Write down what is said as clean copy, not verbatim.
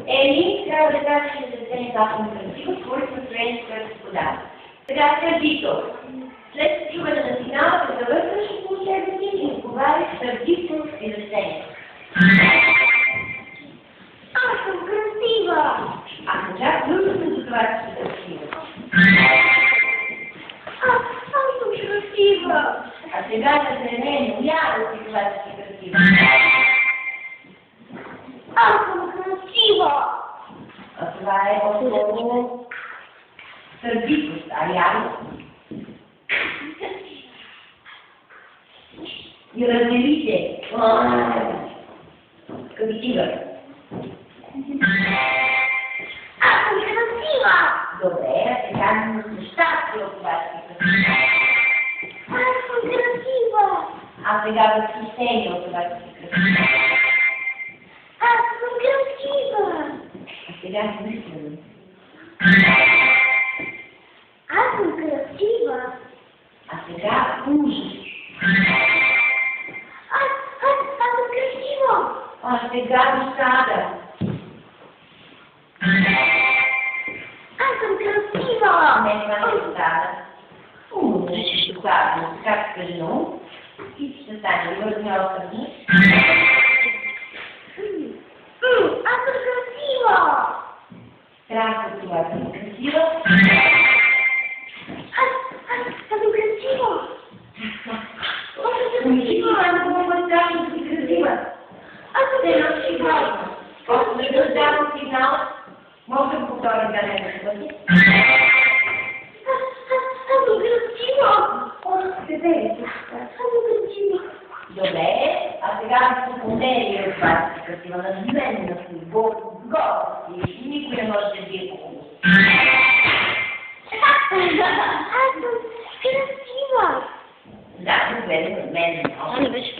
Ели трябва да каже, че заведението аз съм красива, според настроението, което се подава. Сега сърдито. След чуване на сигнала се завършваш около себе си и отговаряш сърдито с изречението. Аз съм красива! А сега нужно съм за това, че си красива. Аз съм красива! А сега да се не умява си това, че си красива. Аз съм красива! А това е по-скоро сърдитост, а явно. И разделите. Като тигър. Аз съм красива! Добре, а сега не щастие от това, че си красива. Аз съм красива! А сега възхищение от това, че си красива. Аз съм красива! А сега смислено. Аз съм красива! А сега ужас. Аз съм красива! А сега досада. Аз съм красива! Не, това не е досада. Ще досада. Как се каже на ум? И ще стане. Върни остърни. Аз съм красива! Трябва да това съм красива. Аз съм красива! Аз съм красива. После да дадам сигнал, може да повторим да не пъти. Аз съм красива! Аз съм красива! Добре, а сега да се помери от вас красива на мен, на футбол, гости, никой не може да бие по хубаво. Аз съм красива! Да, добре, на мен не може. Не беше